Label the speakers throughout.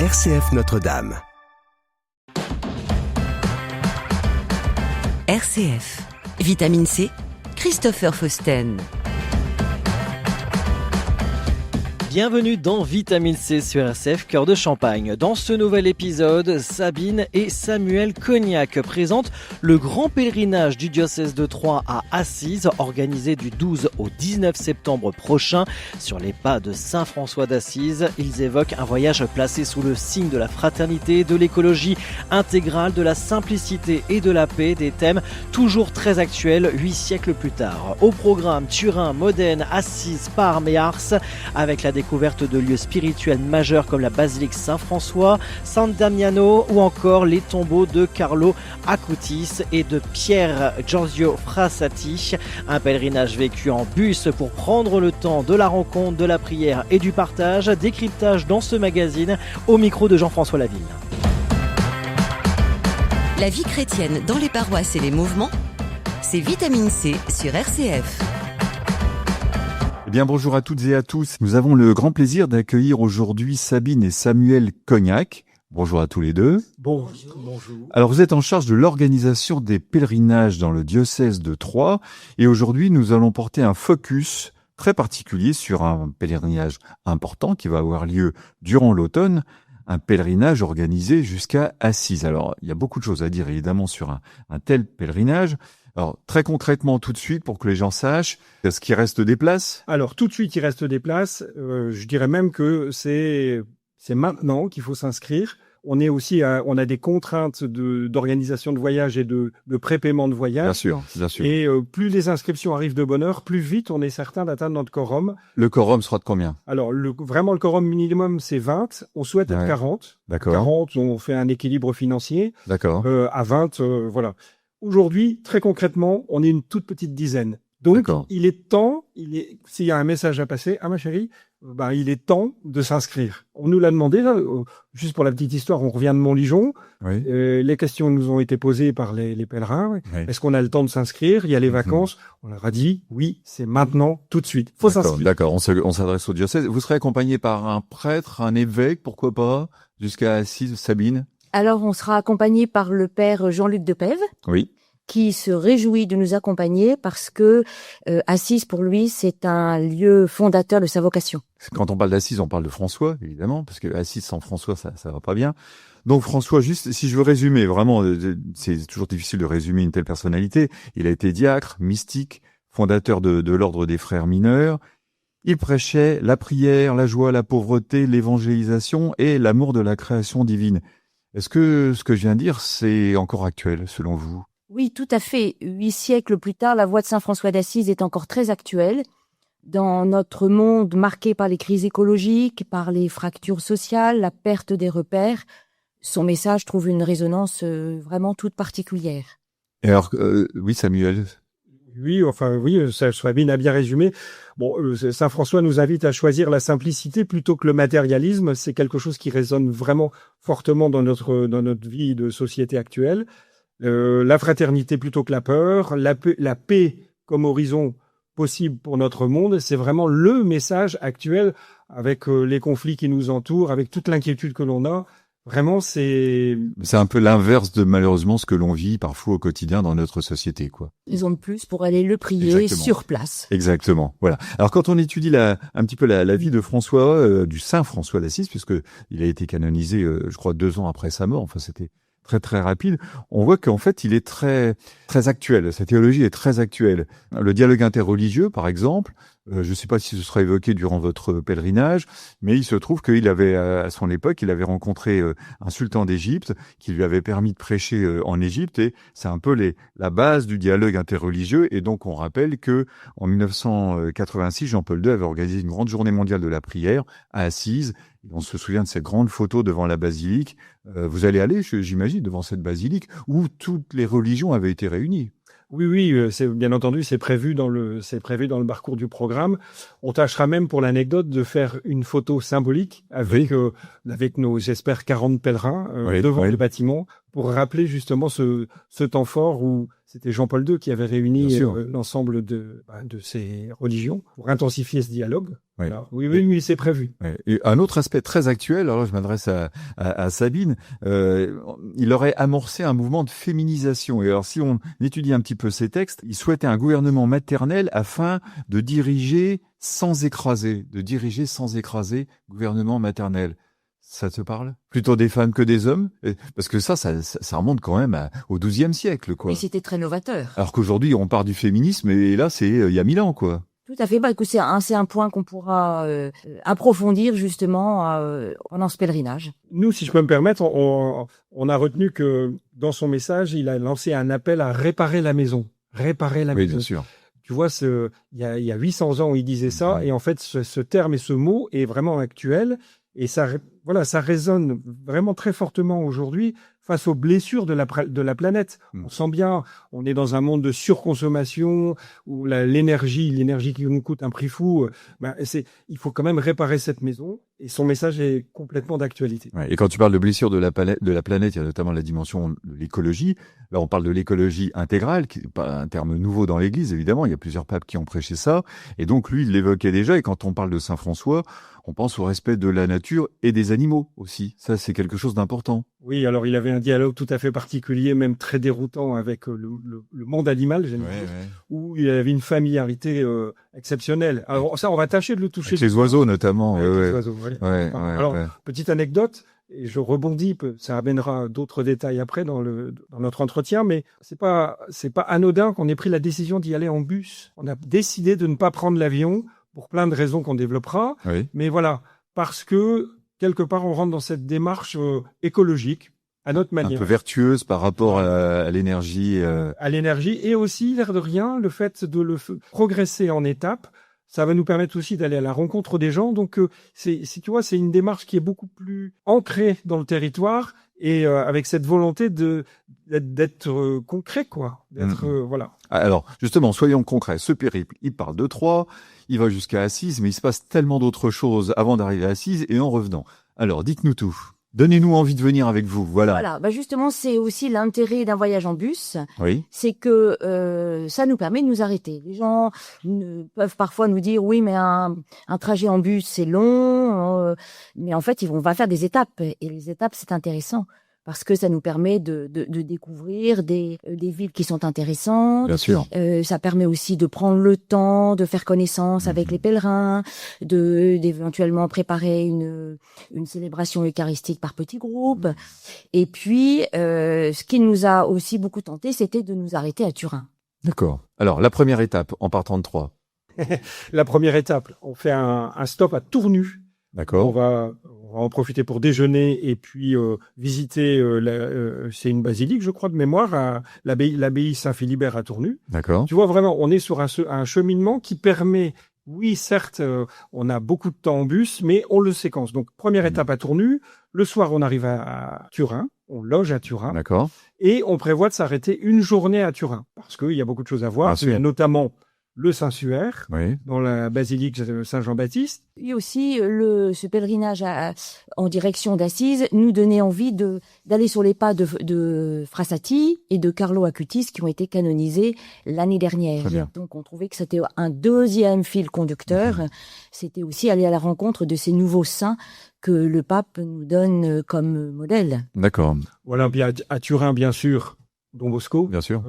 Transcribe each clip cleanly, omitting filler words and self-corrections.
Speaker 1: RCF Notre-Dame.
Speaker 2: RCF. Vitamine C, Christopher Fausten.
Speaker 3: Bienvenue dans Vitamine C sur RCF Cœur de Champagne. Dans ce nouvel épisode, Sabine et Samuel Cognac présentent le grand pèlerinage du diocèse de Troyes à Assise, organisé du 12 au 19 septembre prochain sur les pas de Saint François d'Assise. Ils évoquent un voyage placé sous le signe de la fraternité, de l'écologie intégrale, de la simplicité et de la paix, des thèmes toujours très actuels 8 siècles plus tard. Au programme, Turin, Modène, Assise, Parme et Ars, avec la découverte de lieux spirituels majeurs comme la basilique Saint-François, San Damiano ou encore les tombeaux de Carlo Acutis et de Pier Giorgio Frassati. Un pèlerinage vécu en bus pour prendre le temps de la rencontre, de la prière et du partage. Décryptage dans ce magazine au micro de Jean-François Laville.
Speaker 2: La vie chrétienne dans les paroisses et les mouvements, c'est Vitamine C sur RCF.
Speaker 4: Eh bien, bonjour à toutes et à tous. Nous avons le grand plaisir d'accueillir aujourd'hui Sabine et Samuel Cognac. Bonjour à tous les deux.
Speaker 5: Bonjour.
Speaker 4: Alors, vous êtes en charge de l'organisation des pèlerinages dans le diocèse de Troyes. Et aujourd'hui, nous allons porter un focus très particulier sur un pèlerinage important qui va avoir lieu durant l'automne. Un pèlerinage organisé jusqu'à Assise. Alors, il y a beaucoup de choses à dire évidemment sur un tel pèlerinage. Alors, très concrètement, tout de suite, pour que les gens sachent, est-ce qu'il reste des places ?
Speaker 5: Alors, tout de suite, il reste des places. Je dirais même que c'est maintenant qu'il faut s'inscrire. On a des contraintes d'organisation de voyage et de prépaiement de voyage.
Speaker 4: Bien sûr.
Speaker 5: Et plus les inscriptions arrivent de bonne heure, plus vite on est certain d'atteindre notre quorum.
Speaker 4: Le quorum sera de combien ?
Speaker 5: Alors, vraiment, le quorum minimum, c'est 20. On souhaite être 40.
Speaker 4: D'accord.
Speaker 5: 40, on fait un équilibre financier.
Speaker 4: D'accord.
Speaker 5: À 20, voilà. Aujourd'hui, très concrètement, on est une toute petite dizaine. Donc,
Speaker 4: D'accord.
Speaker 5: il est temps, s'il y a un message à passer, ma chérie, il est temps de s'inscrire. On nous l'a demandé, là, juste pour la petite histoire, on revient de Montligeon.
Speaker 4: Oui.
Speaker 5: Les questions nous ont été posées par les pèlerins.
Speaker 4: Oui.
Speaker 5: Est-ce qu'on a le temps de s'inscrire ? Il y a les vacances. On leur a dit, oui, c'est maintenant, tout de suite. Faut s'inscrire.
Speaker 4: D'accord. On s'adresse au diocèse. Vous serez accompagné par un prêtre, un évêque, pourquoi pas, jusqu'à Assise, Sabine ?
Speaker 6: Alors, on sera accompagné par le père Jean-Luc Depève,
Speaker 4: Oui.
Speaker 6: qui se réjouit de nous accompagner parce que Assise, pour lui, c'est un lieu fondateur de sa vocation.
Speaker 4: Quand on parle d'Assise, on parle de François, évidemment, parce que Assise sans François, ça va pas bien. Donc François, juste, si je veux résumer, vraiment, c'est toujours difficile de résumer une telle personnalité. Il a été diacre, mystique, fondateur de l'ordre des frères mineurs. Il prêchait la prière, la joie, la pauvreté, l'évangélisation et l'amour de la création divine. Est-ce que ce que je viens de dire, c'est encore actuel, selon vous ?
Speaker 6: Oui, tout à fait. 8 siècles plus tard, la voix de Saint François d'Assise est encore très actuelle. Dans notre monde marqué par les crises écologiques, par les fractures sociales, la perte des repères, son message trouve une résonance vraiment toute particulière.
Speaker 4: Et alors, oui, Samuel.
Speaker 5: Oui, Sabine a bien résumé. Saint François nous invite à choisir la simplicité plutôt que le matérialisme. C'est quelque chose qui résonne vraiment fortement dans notre vie de société actuelle. La fraternité plutôt que la peur, la paix comme horizon possible pour notre monde, c'est vraiment le message actuel avec les conflits qui nous entourent, avec toute l'inquiétude que l'on a. Vraiment, c'est
Speaker 4: un peu l'inverse de malheureusement ce que l'on vit parfois au quotidien dans notre société, quoi.
Speaker 6: Raison de plus pour aller le prier
Speaker 4: Exactement.
Speaker 6: sur place.
Speaker 4: Exactement. Voilà. Alors quand on étudie un petit peu la vie de François, du Saint François d'Assise, puisque il a été canonisé, je crois 2 ans après sa mort. Enfin, c'était très très rapide. On voit qu'en fait, il est très très actuel. Sa théologie est très actuelle. Le dialogue interreligieux, par exemple. Je ne sais pas si ce sera évoqué durant votre pèlerinage, mais il se trouve qu'il avait, à son époque, il avait rencontré un sultan d'Égypte qui lui avait permis de prêcher en Égypte, et c'est un peu la base du dialogue interreligieux. Et donc, on rappelle que en 1986, Jean-Paul II avait organisé une grande journée mondiale de la prière à Assise. Et on se souvient de cette grande photo devant la basilique. Vous allez aller, j'imagine, devant cette basilique où toutes les religions avaient été réunies.
Speaker 5: Oui, c'est bien entendu, c'est prévu dans le parcours du programme. On tâchera même, pour l'anecdote, de faire une photo symbolique avec nos, j'espère, 40 pèlerins devant le bâtiment pour rappeler justement ce temps fort où c'était Jean-Paul II qui avait réuni l'ensemble de ces religions pour intensifier ce dialogue.
Speaker 4: Oui.
Speaker 5: Alors, oui, c'est prévu.
Speaker 4: Ouais. Et un autre aspect très actuel, alors je m'adresse à Sabine, il aurait amorcé un mouvement de féminisation. Et alors si on étudie un petit peu ces textes, il souhaitait un gouvernement maternel afin de diriger sans écraser, gouvernement maternel. Ça te parle? Plutôt des femmes que des hommes? Parce que ça remonte quand même au XIIe siècle, quoi.
Speaker 6: Et c'était très novateur.
Speaker 4: Alors qu'aujourd'hui, on part du féminisme et là, c'est il y a 1000 ans, quoi.
Speaker 6: Tout à fait. Écoute, c'est un point qu'on pourra approfondir justement pendant ce pèlerinage.
Speaker 5: Nous, si je peux me permettre, on a retenu que dans son message, il a lancé un appel à réparer la maison. Réparer la maison.
Speaker 4: Oui, bien sûr.
Speaker 5: Tu vois, il y a 800 ans, il disait ça, et en fait, ce terme et ce mot est vraiment actuel, et ça résonne vraiment très fortement aujourd'hui face aux blessures de la planète. On sent bien, on est dans un monde de surconsommation où l'énergie qui nous coûte un prix fou. Il faut quand même réparer cette maison. Et son message est complètement d'actualité.
Speaker 4: Ouais, et quand tu parles de blessures de la planète, il y a notamment la dimension de l'écologie. Là, on parle de l'écologie intégrale, qui n'est pas un terme nouveau dans l'Église, évidemment. Il y a plusieurs papes qui ont prêché ça. Et donc, lui, il l'évoquait déjà. Et quand on parle de Saint François, on pense au respect de la nature et des animaux aussi. Ça, c'est quelque chose d'important.
Speaker 5: Oui, alors il avait un dialogue tout à fait particulier, même très déroutant avec le monde animal, où il avait une familiarité exceptionnelle. Alors ça, on va tâcher de le toucher.
Speaker 4: Avec les oiseaux, notamment.
Speaker 5: Les oiseaux, alors, petite anecdote, et je rebondis, ça amènera d'autres détails après dans notre entretien, mais c'est pas anodin qu'on ait pris la décision d'y aller en bus. On a décidé de ne pas prendre l'avion pour plein de raisons qu'on développera.
Speaker 4: Oui.
Speaker 5: Mais voilà, parce que quelque part, on rentre dans cette démarche écologique, à notre manière.
Speaker 4: Un peu vertueuse par rapport à l'énergie.
Speaker 5: À l'énergie, et aussi, l'air de rien, le fait de progresser en étapes, ça va nous permettre aussi d'aller à la rencontre des gens. Donc, tu vois, c'est une démarche qui est beaucoup plus ancrée dans le territoire, et avec cette volonté d'être concret, quoi. Voilà.
Speaker 4: Alors, justement, soyons concrets. Ce périple, il part de Troyes, il va jusqu'à Assise, mais il se passe tellement d'autres choses avant d'arriver à Assise et en revenant. Alors, dites-nous tout. Donnez-nous envie de venir avec vous. Voilà.
Speaker 6: Justement, c'est aussi l'intérêt d'un voyage en bus.
Speaker 4: Oui.
Speaker 6: C'est que ça nous permet de nous arrêter. Les gens peuvent parfois nous dire oui, mais un trajet en bus c'est long, mais en fait on va faire des étapes, et les étapes c'est intéressant. Parce que ça nous permet de découvrir des villes qui sont intéressantes.
Speaker 4: Bien sûr.
Speaker 6: Ça permet aussi de prendre le temps, de faire connaissance avec les pèlerins, d'éventuellement préparer une célébration eucharistique par petits groupes. Et puis, ce qui nous a aussi beaucoup tenté, c'était de nous arrêter à Turin.
Speaker 4: D'accord. Alors, la première étape, en partant de Troyes.
Speaker 5: La première étape, on fait un stop à Tournu.
Speaker 4: D'accord.
Speaker 5: On va en profiter pour déjeuner et puis visiter, c'est une basilique, je crois, de mémoire, l'abbaye Saint-Philibert à Tournu.
Speaker 4: D'accord.
Speaker 5: Tu vois, vraiment, on est sur un cheminement qui permet, oui, certes, on a beaucoup de temps en bus, mais on le séquence. Donc, première étape à Tournu. Le soir, on arrive à Turin. On loge à Turin.
Speaker 4: D'accord.
Speaker 5: Et on prévoit de s'arrêter une journée à Turin. Parce qu'il y a beaucoup de choses à voir. Il y a notamment le Saint-Suaire, dans la basilique Saint-Jean-Baptiste.
Speaker 6: Et aussi, ce pèlerinage en direction d'Assise nous donnait envie d'aller sur les pas de Frassati et de Carlo Acutis qui ont été canonisés l'année dernière. Donc, on trouvait que c'était un deuxième fil conducteur. C'était aussi aller à la rencontre de ces nouveaux saints que le pape nous donne comme modèle.
Speaker 4: D'accord.
Speaker 5: Voilà, bien à Turin, bien sûr, Don Bosco.
Speaker 4: Bien sûr.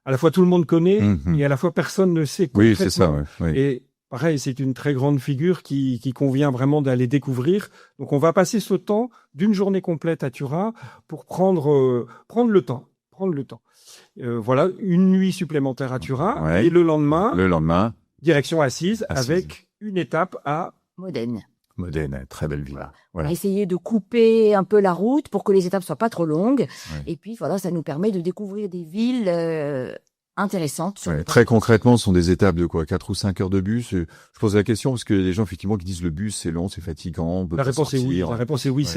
Speaker 5: À la fois tout le monde connaît et à la fois personne ne sait concrètement.
Speaker 4: Oui, c'est ça. Oui.
Speaker 5: Et pareil, c'est une très grande figure qui convient vraiment d'aller découvrir. Donc on va passer ce temps d'une journée complète à Turin pour prendre le temps. Voilà, une nuit supplémentaire à Turin et le lendemain, direction Assise avec une étape à
Speaker 6: Modène.
Speaker 4: Modène, très belle ville.
Speaker 6: Voilà. On a essayé de couper un peu la route pour que les étapes soient pas trop longues. Et puis voilà, ça nous permet de découvrir des villes intéressantes.
Speaker 4: Très concrètement, ce sont des étapes de quoi, 4 ou 5 heures de bus. Je pose la question parce que les gens effectivement qui disent le bus c'est long, c'est fatigant.
Speaker 5: La réponse est oui.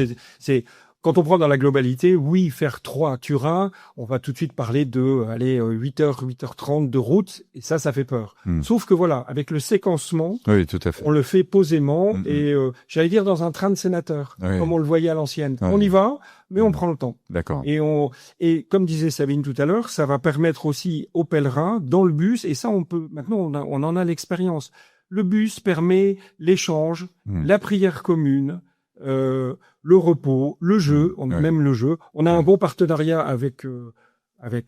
Speaker 5: Quand on prend dans la globalité, oui, faire Troyes-Turin, on va tout de suite parler de 8h, 8h30 de route, et ça fait peur. Sauf que voilà, avec le séquencement,
Speaker 4: Oui, tout à fait.
Speaker 5: on le fait posément et j'allais dire dans un train de sénateur,
Speaker 4: Oui.
Speaker 5: comme on le voyait à l'ancienne.
Speaker 4: Oui.
Speaker 5: On y va, mais on prend le temps.
Speaker 4: D'accord.
Speaker 5: Et comme disait Sabine tout à l'heure, ça va permettre aussi aux pèlerins dans le bus, et ça maintenant on en a l'expérience. Le bus permet l'échange, la prière commune, le repos, le jeu, même le jeu. On a un bon partenariat avec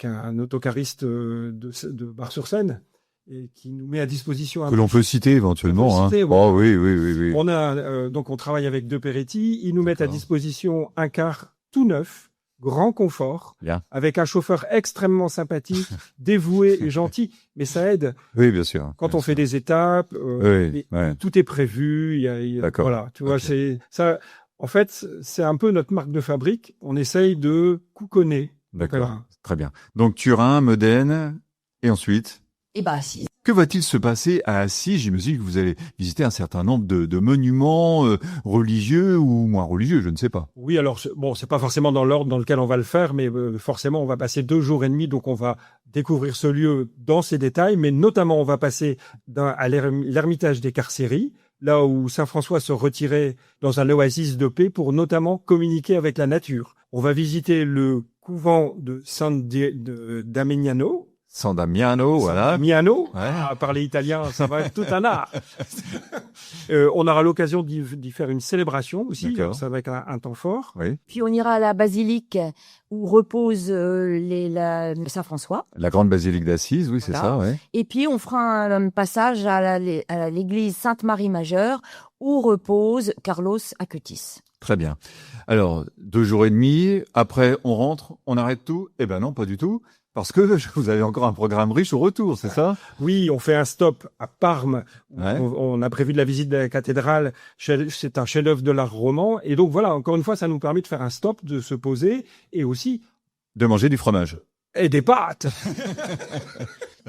Speaker 5: un autocariste de Bar-sur-Seine et qui nous met à disposition
Speaker 4: Que l'on peut citer éventuellement.
Speaker 5: Oui.
Speaker 4: Oh oui.
Speaker 5: On a donc on travaille avec De Peretti, ils nous mettent à disposition un car tout neuf, grand confort,
Speaker 4: Bien.
Speaker 5: avec un chauffeur extrêmement sympathique, dévoué et gentil, mais ça aide.
Speaker 4: Oui, bien sûr.
Speaker 5: Quand on fait des étapes, tout est prévu.
Speaker 4: D'accord.
Speaker 5: Voilà, tu vois, c'est ça. En fait, c'est un peu notre marque de fabrique. On essaye de couconner.
Speaker 4: D'accord.
Speaker 5: Voilà.
Speaker 4: Très bien. Donc Turin, Modène, et ensuite.
Speaker 2: Et bah, si.
Speaker 4: Que va-t-il se passer à Assise? J'imagine que vous allez visiter un certain nombre de monuments religieux ou moins religieux, je ne sais pas.
Speaker 5: Oui, alors c'est pas forcément dans l'ordre dans lequel on va le faire, mais forcément on va passer 2 jours et demi, donc on va découvrir ce lieu dans ses détails, mais notamment on va passer à l'ermitage des Carcéries, là où Saint François se retirait dans un oasis de paix pour notamment communiquer avec la nature. On va visiter le couvent de San Damiano.
Speaker 4: San Damiano, voilà.
Speaker 5: Damiano,
Speaker 4: Ouais.
Speaker 5: parler italien, ça va être tout un art. On aura l'occasion d'y faire une célébration aussi,
Speaker 4: D'accord.
Speaker 5: ça va être un temps fort.
Speaker 4: Oui.
Speaker 6: Puis on ira à la basilique où repose Saint-François.
Speaker 4: La grande basilique d'Assise, oui, c'est
Speaker 6: Voilà.
Speaker 4: ça, ouais.
Speaker 6: Et puis on fera un passage à l'église Sainte-Marie-Majeure où repose Carlos Acutis.
Speaker 4: Très bien. Alors, 2 jours et demi, après on rentre, on arrête tout? Eh ben non, pas du tout. Parce que vous avez encore un programme riche au retour, c'est ça?
Speaker 5: Oui, on fait un stop à Parme.
Speaker 4: Ouais.
Speaker 5: On a prévu de la visite de la cathédrale. C'est un chef-d'œuvre de l'art roman. Et donc voilà, encore une fois, ça nous permet de faire un stop, de se poser et aussi
Speaker 4: De manger du fromage.
Speaker 5: et des pâtes.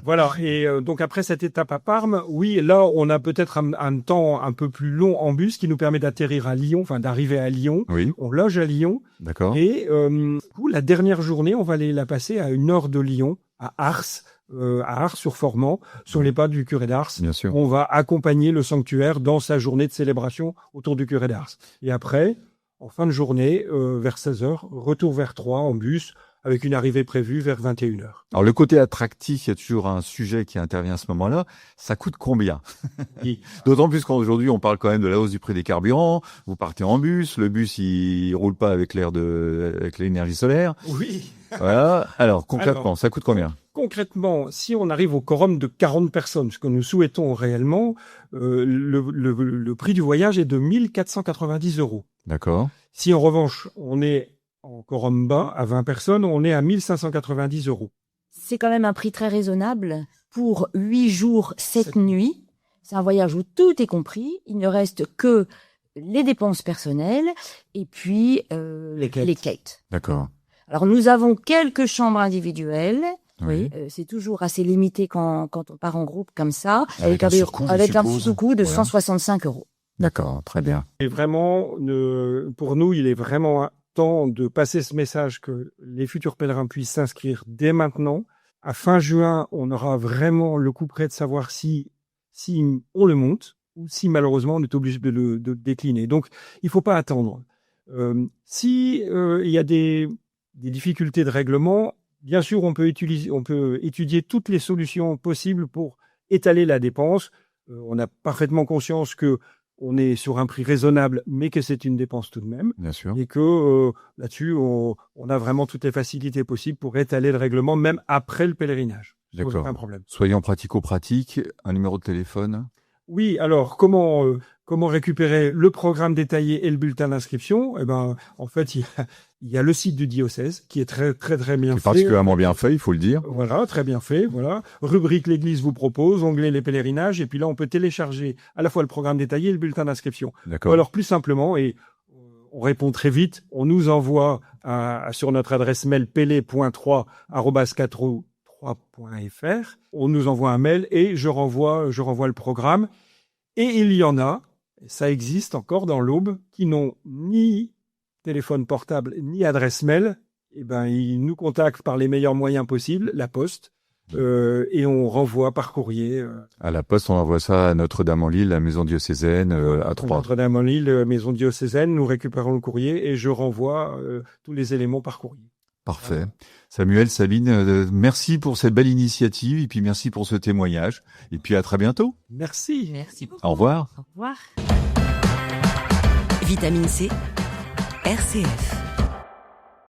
Speaker 5: Voilà. Et donc après cette étape à Parme, oui, là on a peut-être un temps un peu plus long en bus qui nous permet d'atterrir à Lyon, enfin d'arriver à Lyon.
Speaker 4: Oui,
Speaker 5: On loge à Lyon.
Speaker 4: d'accord.
Speaker 5: Et du coup, la dernière journée, on va aller la passer à une heure de Lyon, à Ars-sur-Formant, sur les pas du curé d'Ars.
Speaker 4: Bien sûr.
Speaker 5: On va accompagner le sanctuaire dans sa journée de célébration autour du curé d'Ars. Et après, en fin de journée, vers 16h, retour vers Troyes en bus, avec une arrivée prévue vers 21h.
Speaker 4: Alors, le côté attractif, il y a toujours un sujet qui intervient à ce moment-là. Ça coûte combien?
Speaker 5: Oui.
Speaker 4: D'autant plus qu'aujourd'hui, on parle quand même de la hausse du prix des carburants. Vous partez en bus. Le bus, il roule pas avec avec l'énergie solaire.
Speaker 5: Oui.
Speaker 4: Voilà. Alors, concrètement,
Speaker 5: Alors,
Speaker 4: ça coûte combien?
Speaker 5: Concrètement, si on arrive au quorum de 40 personnes, ce que nous souhaitons réellement, le prix du voyage est de 1 490 €.
Speaker 4: D'accord.
Speaker 5: Si en revanche, on est en quorum bas, à 20 personnes, on est à 1 590 €.
Speaker 6: C'est quand même un prix très raisonnable pour 8 jours, 7 nuits. C'est un voyage où tout est compris. Il ne reste que les dépenses personnelles et puis les quêtes.
Speaker 4: D'accord.
Speaker 6: Alors nous avons quelques chambres individuelles.
Speaker 4: Oui.
Speaker 6: C'est toujours assez limité quand on part en groupe comme ça,
Speaker 4: Avec un surcoût, je
Speaker 6: avec un
Speaker 4: suppose.
Speaker 6: sous-coût de
Speaker 4: Voilà.
Speaker 6: 165 €.
Speaker 4: D'accord. Très bien.
Speaker 5: Et vraiment, pour nous, il est vraiment temps de passer ce message que les futurs pèlerins puissent s'inscrire dès maintenant. À fin juin, on aura vraiment le coup près de savoir si on le monte ou si malheureusement on est obligé de le décliner. Donc, il faut pas attendre. Si il y a des difficultés de règlement, bien sûr, on peut étudier toutes les solutions possibles pour étaler la dépense. On a parfaitement conscience que on est sur un prix raisonnable, mais que c'est une dépense tout de même.
Speaker 4: Bien sûr.
Speaker 5: Et que là-dessus, on a vraiment toutes les facilités possibles pour étaler le règlement, même après le pèlerinage. Ça pose
Speaker 4: D'accord.
Speaker 5: pas un problème.
Speaker 4: Soyons pratico-pratiques. Un numéro de téléphone.
Speaker 5: Oui, alors comment récupérer le programme détaillé et le bulletin d'inscription? Eh ben, en fait, il y a le site du diocèse qui est très très très bien
Speaker 4: C'est
Speaker 5: fait.
Speaker 4: particulièrement bien fait, il faut le dire.
Speaker 5: Voilà, très bien fait, voilà. Rubrique l'Église vous propose, onglet les pèlerinages, et puis là on peut télécharger à la fois le programme détaillé et le bulletin d'inscription.
Speaker 4: D'accord.
Speaker 5: Ou alors plus simplement, et on répond très vite, on nous envoie sur notre adresse mail pele.3@4o3.fr, on nous envoie un mail et je renvoie le programme. Et il y en a, ça existe encore dans l'Aube, qui n'ont ni téléphone portable ni adresse mail, eh ben, ils nous contactent par les meilleurs moyens possibles, la poste, et on renvoie par courrier.
Speaker 4: À la poste, on envoie ça à Notre-Dame-en-Lille, la maison diocésaine, à Troyes.
Speaker 5: Notre-Dame-en-Lille, maison diocésaine, nous récupérons le courrier et je renvoie tous les éléments par courrier.
Speaker 4: Parfait. Samuel, Sabine, merci pour cette belle initiative et puis merci pour ce témoignage. Et puis à très bientôt.
Speaker 5: Merci.
Speaker 6: Merci beaucoup.
Speaker 4: Au revoir.
Speaker 6: Au revoir.
Speaker 2: Vitamine C, RCF.